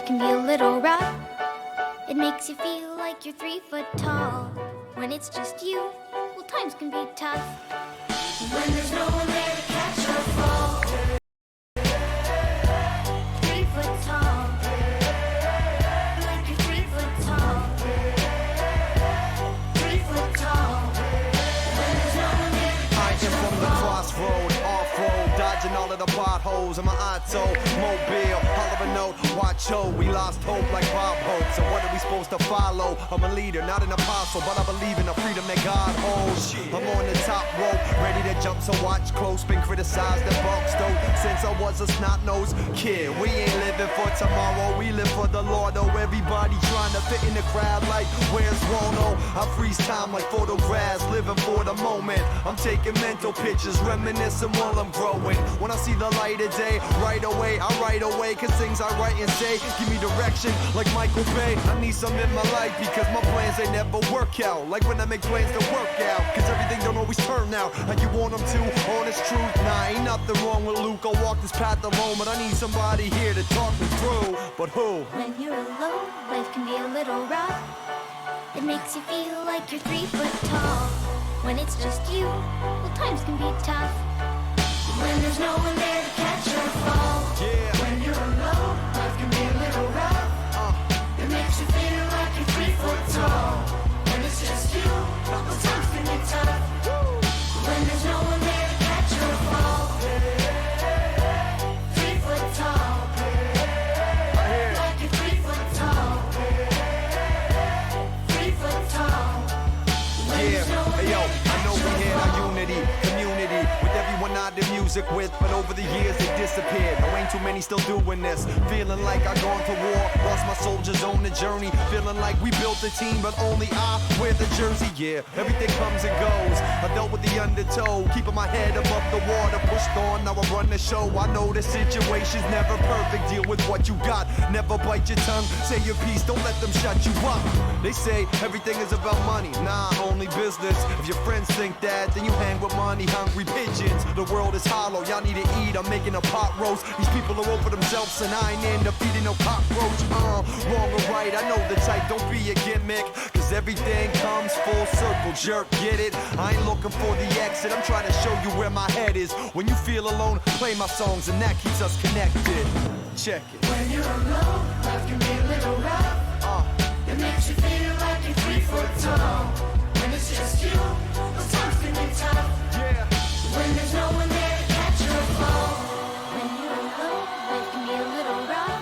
life can be a little rough. It makes you feel like you're 3 foot tall. When it's just you, well, times can be tough. When there's no one there to catch or fall. 3 foot tall. Like you're 3 foot tall. 3 foot tall. When there's no one there to catch or fall. From the crossroad, off-road, dodging all of the potholes in my auto, mobile, holler a note, watch ho, we lost hope like Bob Hope. So what are we supposed to follow? I'm a leader, not an apostle, but I believe in the freedom that God holds. I'm on the top rope, ready to jump, so watch close. Been criticized and bugs though, since I was a snot-nosed kid. We ain't living for tomorrow, we live for the Lord. Oh, everybody trying to fit in the crowd like, where's Rono? I freeze time like photographs, living for the moment. I'm taking mental pictures, reminiscing while I'm growing. When I see the light of day, right away, I write away, cause things I write and say give me direction like Michael Bay. I need some in my life because my plans, they never work out. Like when I make plans to work out, cause everything don't always turn out how you want them to. Honest truth, nah, ain't nothing wrong with Luke. I'll walk this path alone, but I need somebody here to talk me through. But who? When you're alone, life can be a little rough. It makes you feel like you're 3 foot tall. When it's just you, well, times can be tough. When there's no one there to catch or fall. Yeah. When you're alone, life can be a little rough. It makes you feel like you're 3 foot tall. When it's just you, well, times can be tough. When there's no one there to catch or fall. 3 foot tall. Like you're 3 foot tall. 3 foot tall. Yeah, hey yo, I know we had our unity, community, with everyone I did music with, but over the years they disappeared. No, ain't too many still doing this. Feeling like I gone to war, lost my soldiers on the journey. Feeling like we built a team, but only I wear the jersey. Yeah, everything comes and goes. I dealt with the undertow, keeping my head above the water, pushed on. Now I run the show. I know the situation's never perfect. Deal with what you got. Never bite your tongue. Say your piece. Don't let them shut you up. They say everything is about money. Nah, only business. If your friends think that, then you hang with money-hungry pigeons. The world is hollow, y'all need to eat. I'm making a pot roast. These people are over themselves, and I ain't into feeding no cockroach. Wrong or right, I know the type. Don't be a gimmick, cause everything comes full circle. Jerk, get it? I ain't looking for the exit. I'm trying to show you where my head is. When you feel alone, play my songs, and that keeps us connected. Check it. When you're alone, life can be a little rough. It makes you feel like you're 3 foot tall. When it's just you, those times can be tough. Yeah. When there's no one there to catch or fall. When you're alone, life can be a little rough.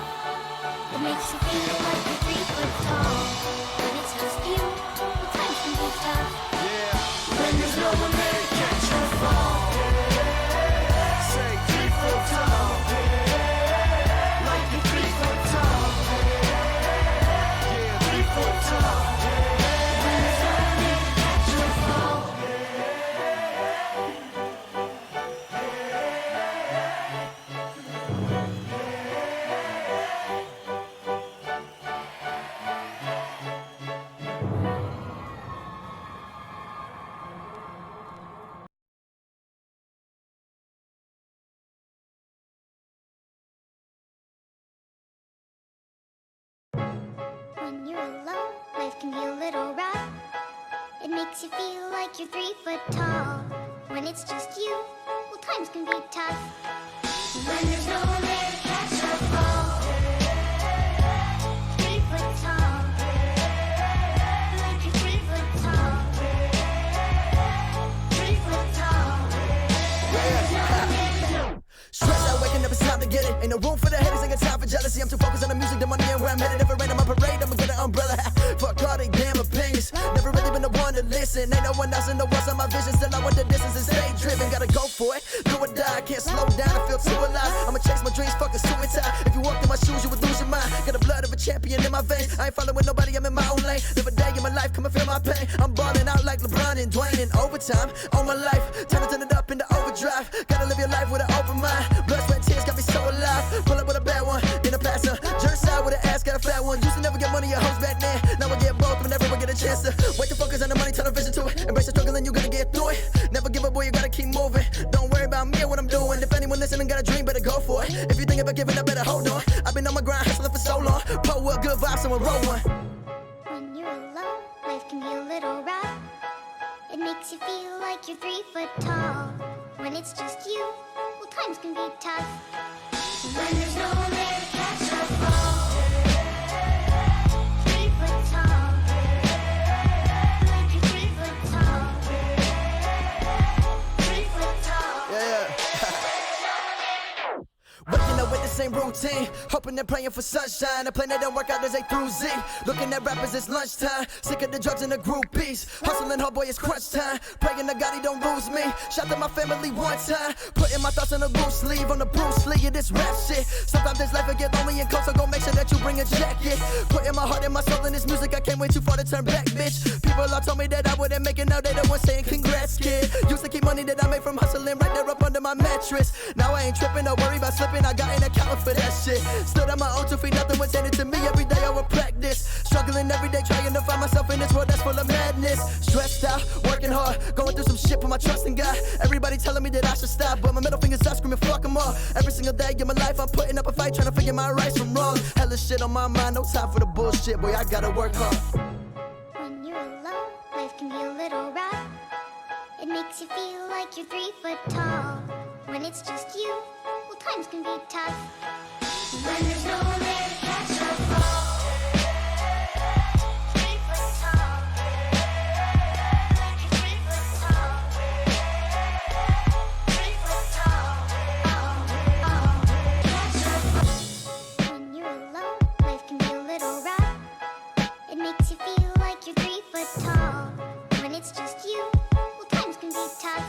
It makes you feel like you're 3 foot tall. When it's just you, those times can be tough. Yeah. When there's no one there to catch or fall. Say 3 foot tall. Like you're 3 foot tall. yeah, 3 foot tall. When there's no one there to catch or fall. When you're alone, life can be a little rough. It makes you feel like you're 3 foot tall. When it's just you, well, times can be tough. When there's no one there to catch or fall. 3 foot tall. Like you're 3 foot tall. 3 foot tall. When there's no one there to Stress out, waking up, it's time to get it. Ain't no room for the haters, ain't got time for jealousy. I'm too focused on the music, the money, and where I'm headed. If it rain on my parade, I'ma get an umbrella. Fuck all they damn opinions. Never really been the one to listen. Ain't no one else in the world on my vision. Still, I want the distance and stay driven. Gotta go for it, do or die. I can't slow down, I feel too alive. I'ma chase my dreams, fucking suicide. If you walked in my shoes, you would lose your mind. Got the blood of a champion in my veins. I ain't following nobody, I'm in my own lane. Live a day in my life, come and feel my pain. I'm balling out like LeBron and Dwayne in overtime. On my life, time to turn it up into overdrive. Gotta live your life with an open mind. Blood, sweat, tears got me so alive. Pull up with a bad one in a passer. Jerk side with an ass, got a fat one. Used to never get money, your hoes back then. Now I get both, whenever I get a chance to. Wait to focus on the money, turn the vision to it. Embrace the struggle and you gonna get through it. Never give up, boy, you gotta keep moving. Don't worry about me or what I'm doing. If anyone listening got a dream, better go for it. for it. If you think about giving up, better hold on. I've been on my grind, hustling for so long. Pull up, good vibes, someone roll one. When you're alone, life can be a little rough. It makes you feel like you're 3 foot tall. When it's just you, well, times can be tough. When there's no one there to catch your fall. 3 foot tall. Like you're 3 foot tall. 3 foot tall. Yeah. Waking up with the same routine, hoping and praying for sunshine. A plan that don't work out as A through Z. Looking at rappers, it's lunchtime. Sick of the drugs and the groupies. Hustling hard, boy, it's crunch time. Praying to God he don't lose me. Shout to my family one time. Putting my thoughts on a loose sleeve, on the Bruce Lee of this rap shit. Sometimes this life will get lonely and cold, so go make sure that you bring a jacket. Putting my heart and my soul in this music, I can't wait too far to turn back, bitch. People all told me that I wouldn't make it, now they the ones saying congrats, kid. Used to keep money that I made from hustling right there up under my mattress. Now I ain't tripping, don't worry about slipping, I got an account for that shit. Stood on my own 2 feet, nothing was handed to me. Every day I would practice, struggling every day, trying to find myself in this world that's full of madness. Stressed out, working hard, going through some shit, put my trust in God. Everybody telling me that I should stop, but my middle finger's up, screaming fuck them all. Every single day of my life I'm putting up a fight, trying to figure my rights from wrong. Hella shit on my mind, no time for the bullshit, boy, I gotta work hard. When you're alone, life can be a little rough. It makes you feel like you're 3 foot tall. When it's just you, well, times can be tough. When there's no one there to catch your fall. 3 foot tall. Like you're 3 foot tall. 3 foot tall. Catch your fall. When you're alone, life can be a little rough. It makes you feel like you're 3 foot tall. When it's just you, well, times can be tough.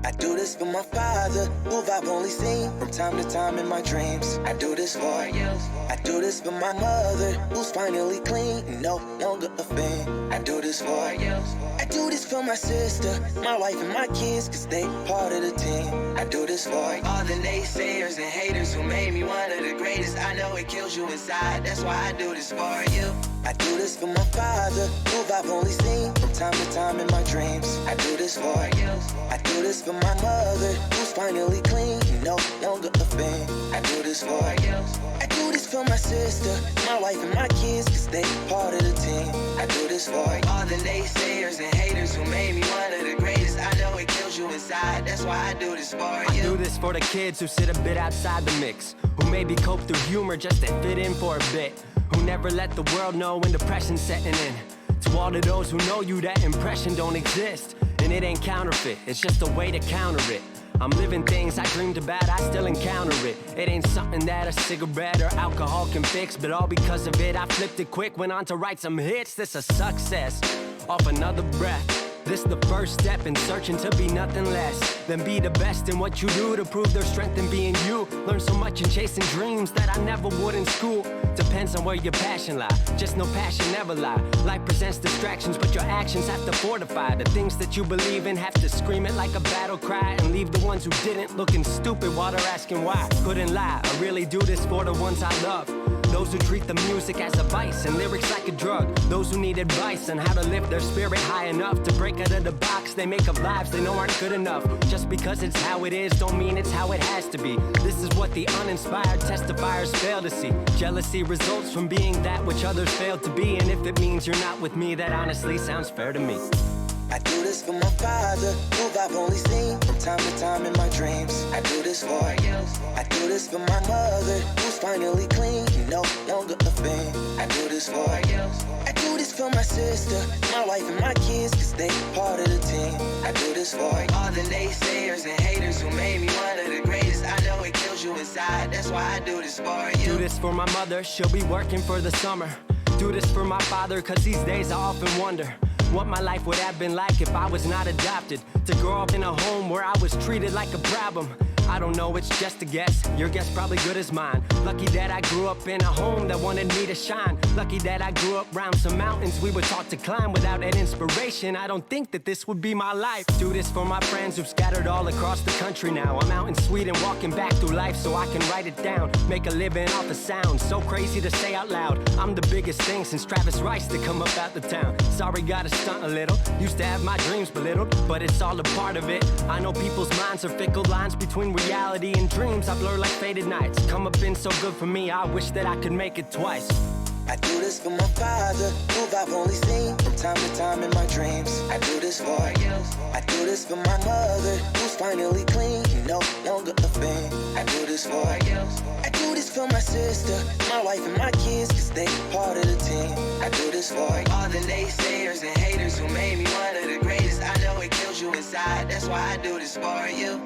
I do this for my father, who I've only seen from time to time in my dreams. I do this for you. I do this for my mother, who's finally clean and no longer a fiend. I do this for you. I do this for my sister, my wife and my kids, cause they part of the team. I do this for all the naysayers and haters who made me one of the greatest. I know it kills you inside, that's why I do this for you. I do this for my father, who I've only seen from time to time in my dreams. I do this for you. I do this for my mother, who's finally clean and no longer a fiend. I do this for you. I do this for my sister, my wife and my kids, cause they part of the team. I do this for all the naysayers and haters who made me one of the greatest. I know it kills you inside, that's why I do this for you. I do this for the kids who sit a bit outside the mix, who maybe cope through humor just to fit in for a bit, who never let the world know when depression's setting in. To all of those who know you, that impression don't exist, and it ain't counterfeit, it's just a way to counter it. I'm living things I dreamed about, I still encounter it. It ain't something that a cigarette or alcohol can fix, but all because of it I flipped it quick, went on to write some hits. This a success, off another breath. This the first step in searching to be nothing less than be the best in what you do, to prove their strength in being you. Learn so much in chasing dreams that I never would in school. Depends on where your passion lie, just no passion never lie. Life presents distractions, but your actions have to fortify the things that you believe in. Have to scream it like a battle cry and leave the ones who didn't looking stupid while they're asking why. Couldn't lie, I really do this for the ones I love. Those who treat the music as a vice and lyrics like a drug. Those who need advice on how to lift their spirit high enough to break out of the box they make of lives they know aren't good enough. Just because it's how it is don't mean it's how it has to be. This is what the uninspired testifiers fail to see. Jealousy results from being that which others fail to be, and if it means you're not with me, that honestly sounds fair to me. I do this for my father, who I've only seen from time to time in my dreams. I do this for you. I do this for my mother, who's finally clean and no longer a fiend. I do this for you. I do this for my sister, my wife and my kids, cause they part of the team. I do this for all the naysayers and haters who made me one of the greatest. I know it kills you inside, that's why I do this for you. Do this for my mother, she'll be working for the summer. Do this for my father, cause these days I often wonder what my life would have been like if I was not adopted. To grow up in a home where I was treated like a problem. I don't know, it's just a guess. Your guess probably good as mine. Lucky that I grew up in a home that wanted me to shine. Lucky that I grew up round some mountains we were taught to climb. Without that inspiration, I don't think that this would be my life. Do this for my friends who've scattered all across the country now. I'm out in Sweden walking back through life so I can write it down. Make a living off the sound, so crazy to say out loud. I'm the biggest thing since Travis Rice to come up out the town. Sorry, gotta stunt a little. Used to have my dreams belittled, but it's all a part of it. I know people's minds are fickle, lines between reality and dreams I blur like faded nights. Come up been so good for me, I wish that I could make it twice. I do this for my father, who I've only seen from time to time in my dreams. I do this for you. I do this for my mother, who's finally clean, no longer a fiend. I do this for you. I do this for my sister, my wife and my kids, cause they part of the team. I do this for all the naysayers and haters who made me one of the greatest. I know it kills you inside, that's why I do this for you.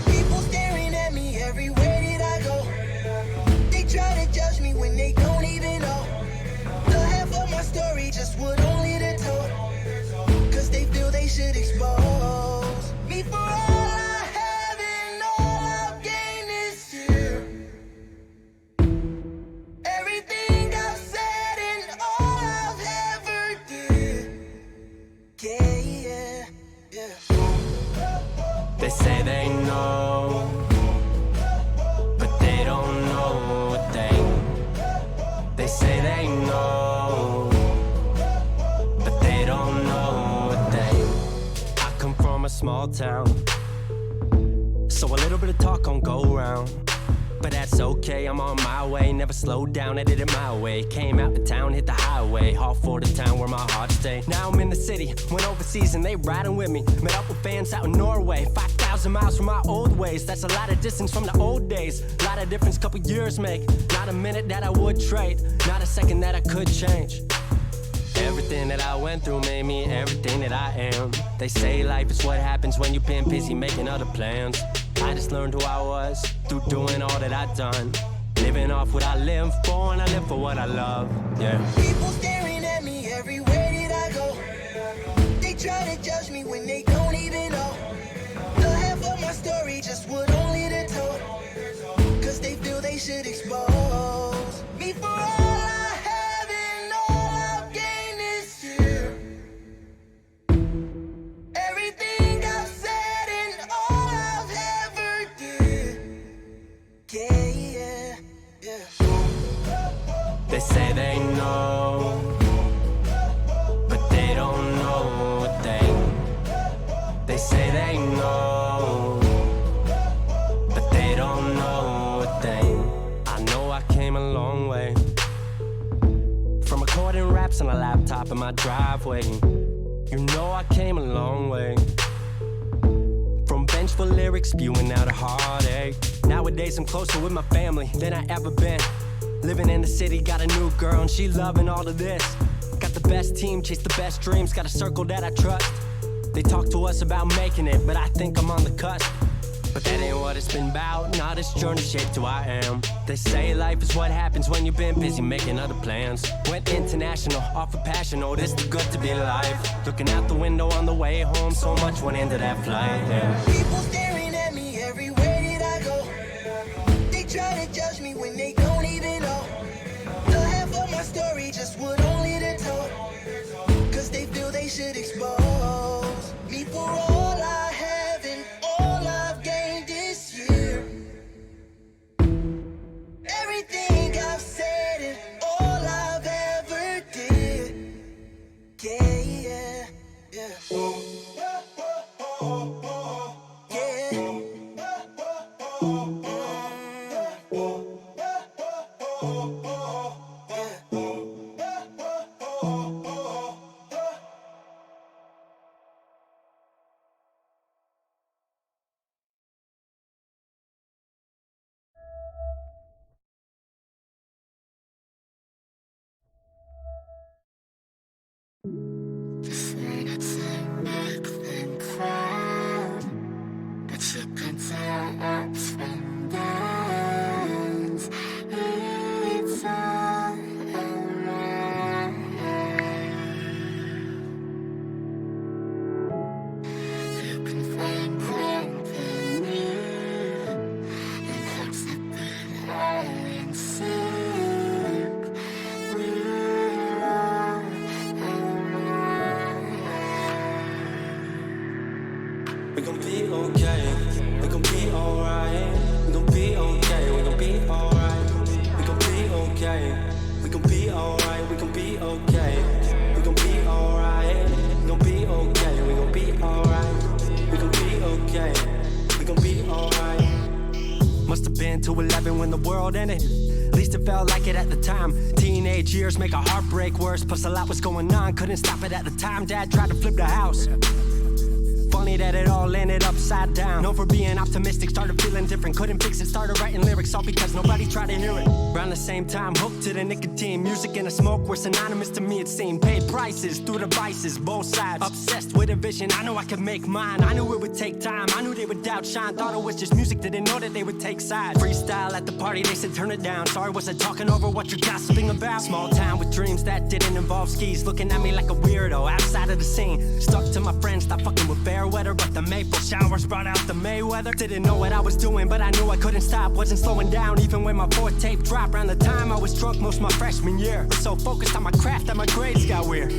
People staring at me everywhere that I go. They try to judge me when they don't even know the half of my story, just what only they're told. Cause they feel they should expose me for all I have and all I've gained this year. Everything I've said and all I've ever did. Yeah. They say they know, but they don't know a thing. They say they know, but they don't know a thing. I come from a small town, so a little bit of talk don't go around. But that's okay, I'm on my way, never slowed down, I did it my way. Came out the town, hit the highway, all for the town where my heart stayed. Now I'm in the city, went overseas and they riding with me. Met up with fans out in Norway, 5,000 miles from my old ways. That's a lot of distance from the old days. Lot of difference couple years make. Not a minute that I would trade, not a second that I could change. Everything that I went through made me everything that I am. They say life is what happens when you've been busy making other plans. I just learned who I was through doing all that I've done. Living off what I live for and I live for what I love, yeah. People staring at me everywhere that I go. They try to judge me when they don't even know the half of my story, just what only they're told. Cause they feel they should expose me for all I have and all I've gained this year. Everything I've said and all I've ever did. Yeah. They say they know, but they don't know a thing. They say they know, but they don't know a thing. I know I came a long way, from recording raps on a laptop in my driveway. You know I came a long way, from vengeful lyrics spewing out a heartache. Nowadays I'm closer with my family than I ever been. Living in the city, got a new girl and she loving all of this. Got the best team, chase the best dreams, got a circle that I trust. They talk to us about making it, but I think I'm on the cusp. But that ain't what it's been about, nah, this journey shaped who I am. They say life is what happens when you've been busy making other plans. Went international, off of passion, oh this too good to be alive. Looking out the window on the way home, so much went into that flight, yeah. People staring at me everywhere that I go. They try to judge me when they don't even know the half of my story, just what only they're told. Cause We gon' be okay, we gon' be alright. We gon' be okay, we gon' be alright. We gon' be okay, we gon' be alright. We gon' be okay, we gon' be alright. We gon' be okay, we gon' be alright. We gon' be okay, we gon' be alright. Must have been 2:11 when the world ended. At least it felt like it at the time. Teenage years make a heartbreak worse. Plus a lot was going on, couldn't stop it at the time. Dad tried to flip the house. Funny that it all ended upside down. Known for being optimistic, started feeling different. Couldn't fix it, started writing lyrics, all because nobody tried to hear it. Around the same time, hooked to the nicotine. Music and the smoke were synonymous to me, it seemed. Paid prices through the vices, both sides. Obsessed with a vision, I knew I could make mine. I knew it would take time, I knew they would outshine. Thought it was just music, didn't know that they would take sides. Freestyle at the party, they said turn it down. Sorry, was I talking over what you're gossiping about? Small town with dreams that didn't involve skis. Looking at me like a weirdo, outside of the scene. Stuck to my friends, stopped fucking with fair weather. But the maple showers brought out the Mayweather. Didn't know what I was doing, but I knew I couldn't stop. Wasn't slowing down, even when my fourth tape dropped. Around the time I was drunk most my freshman year. Was so focused on my craft that my grades got weird.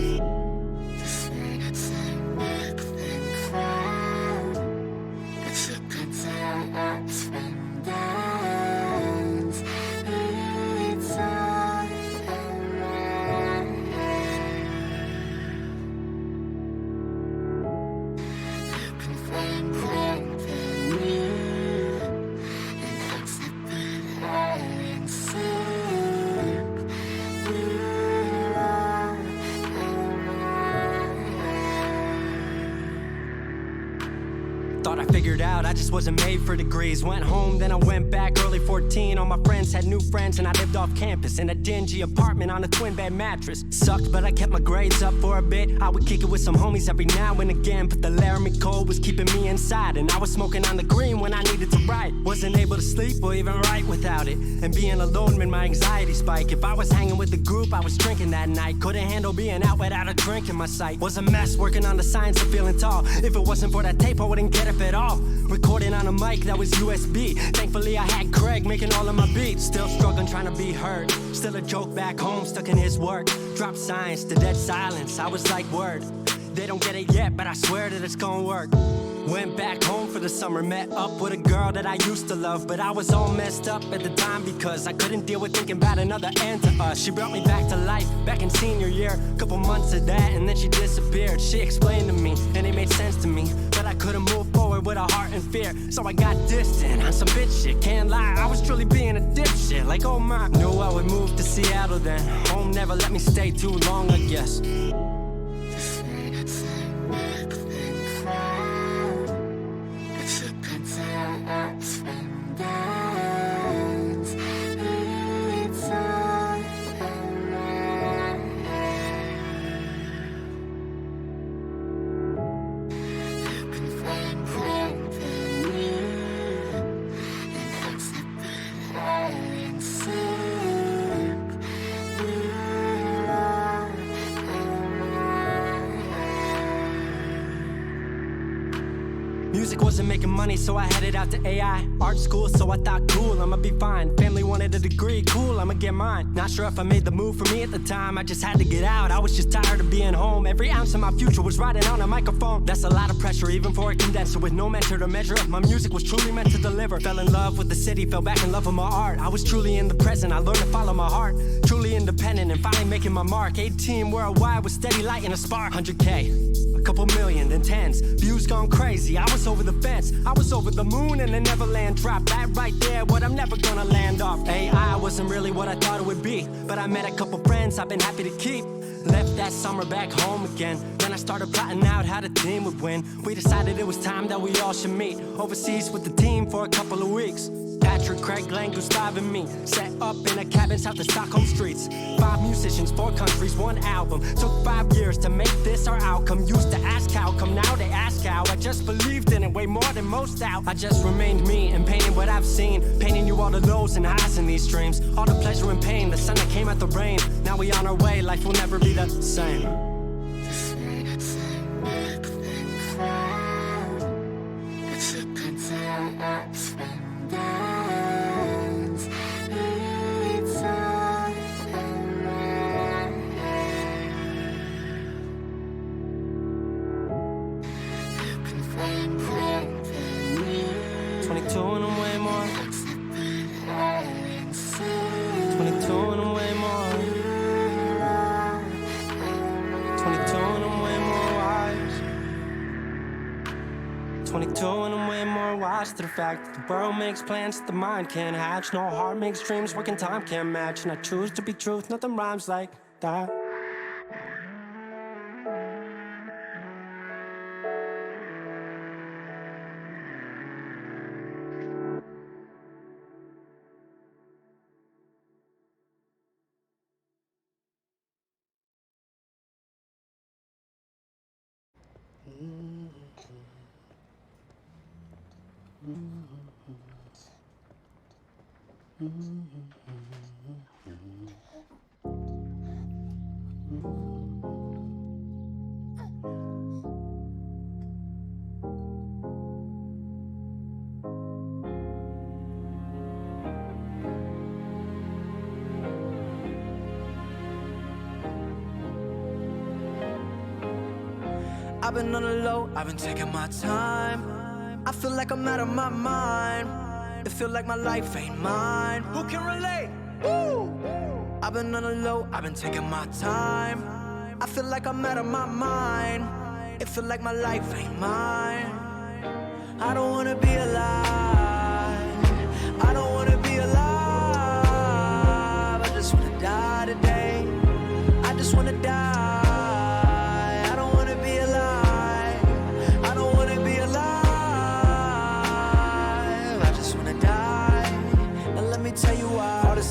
Thought I figured out I just wasn't made for degrees. Went home, then I went back early 14. All my friends had new friends and I lived off campus in a dingy apartment on a twin bed mattress. Sucked, but I kept my grades up for a bit. I would kick it with some homies every now and again, but the Laramie cold was keeping me inside. And I was smoking on the green when I needed to write. Wasn't able to sleep or even write without it. And being alone made my anxiety spike. If I was hanging with the group, I was drinking that night. Couldn't handle being out without a drink in my sight. Was a mess working on the science of feeling tall. If it wasn't for that tape, I wouldn't get up at all. Recording on a mic that was USB. Thankfully I had Craig making all of my beats. Still struggling trying to be heard. Still a joke back home, stuck in his work. Dropped science to dead silence. I was like, word. They don't get it yet, but I swear that it's gonna work. Went back home for the summer, met up with a girl that I used to love. But I was all messed up at the time because I couldn't deal with thinking about another end to us. She brought me back to life, back in senior year. Couple months of that and then she disappeared. She explained to me and it made sense to me, but I couldn't move forward with a heart in fear. So I got distant on some bitch shit, can't lie, I was truly being a dipshit. Like oh my, knew I would move to Seattle then. Home never let me stay too long, I guess. Music wasn't making money, so I headed out to AI. Art school, so I thought, cool, I'ma be fine. Family wanted a degree, cool, I'ma get mine. Not sure if I made the move for me at the time, I just had to get out. I was just tired of being home. Every ounce of my future was riding on a microphone. That's a lot of pressure, even for a condenser. With no mentor to measure up, my music was truly meant to deliver. Fell in love with the city, fell back in love with my art. I was truly in the present, I learned to follow my heart. Truly independent and finally making my mark. 18 worldwide with steady lighting a spark. 100K, a couple million, then tens. Views gone crazy, I was over the fence. I was over the moon and the Neverland drop. That right there, what I'm never gonna land off. AI wasn't really what I thought it would be, but I met a couple friends I've been happy to keep. Left that summer back home again. Then I started plotting out how the team would win. We decided it was time that we all should meet overseas with the team for a couple of weeks. Patrick, Craig, Glenn, Gustav, and me. Set up in a cabin south of Stockholm streets. 5 musicians, 4 countries, 1 album. Took 5 years to make this our outcome. Used to ask how, come now they ask how. I just believed in it way more than most out. I just remained me and painted what I've seen. Painting you all the lows and highs in these dreams. All the pleasure and pain, the sun that came out the rain. Now we on our way, life will never be the same. To the fact that the world makes plans that the mind can't hatch. No heart makes dreams, working time can't match. And I choose to be truth, nothing rhymes like that. I've been on the low, I've been taking my time. I feel like I'm out of my mind. It feel like my life ain't mine. Who can relate? Woo! I've been on the low, I've been taking my time. I feel like I'm out of my mind. It feel like my life ain't mine. I don't wanna be alive. I don't wanna be alive. I just wanna die today. I just wanna die.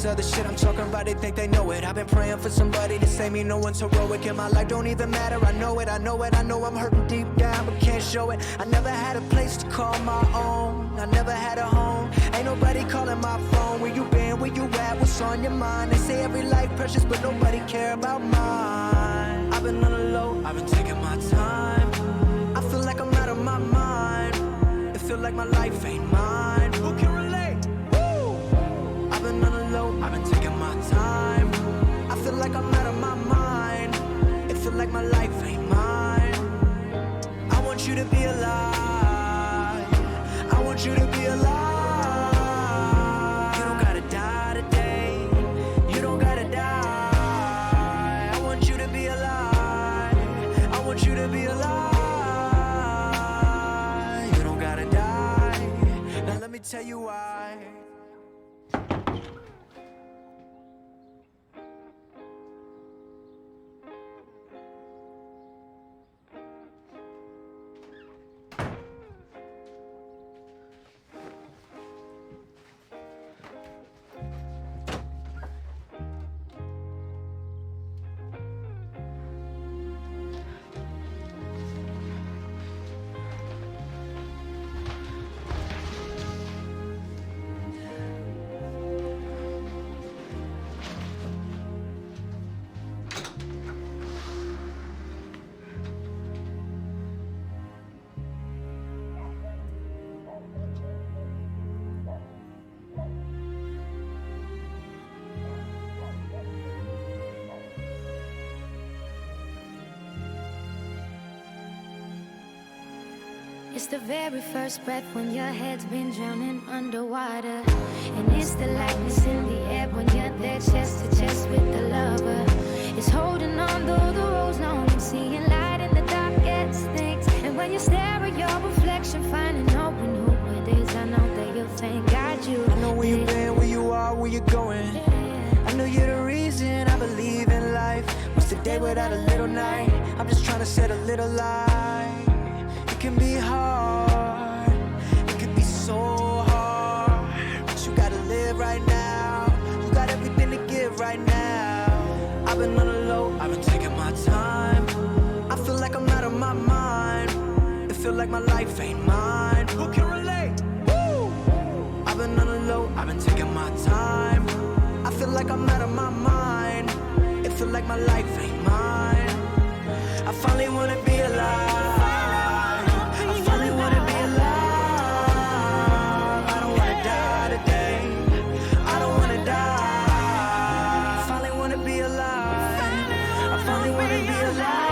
Other shit I'm talking about, they think they know it. I've been praying for somebody to save me, no one's heroic. And my life don't even matter, I know it, I know it. I know I'm hurting deep down, but can't show it. I never had a place to call my own, I never had a home. Ain't nobody calling my phone. Where you been, where you at, what's on your mind? They say every life precious, but nobody care about mine. I've been on the low, I've been taking my time. I feel like I'm out of my mind. It feel like my life ain't mine. Who can relate? Woo! I've been on the low, I've been taking my time. I feel like I'm out of my mind. It feel like my life ain't mine. I want you to be alive. I want you to be alive. You don't gotta die today. You don't gotta die. I want you to be alive. I want you to be alive. You don't gotta die. Now let me tell you why. It's the very first breath when your head's been drowning underwater. And it's the lightness in the air when you're there chest to chest with the lover. It's holding on though the road's long and seeing light in the darkest things. And when you stare at your reflection, finding hope in who it is, I know that you'll thank God you. I know where you've been, where you are, where you're going. I know you're the reason I believe in life. What's the day without a little night? I'm just trying to set a little light. It can be hard, it can be so hard, but you got like my life ain't mine. Who can relate? Woo! I've been on the low, I've been taking my time. I feel like I'm out of my mind. It feel like my life ain't mine. I finally wanna be alive. I finally wanna be alive. I don't wanna die today. I don't wanna die. I finally wanna be alive. I finally wanna be alive.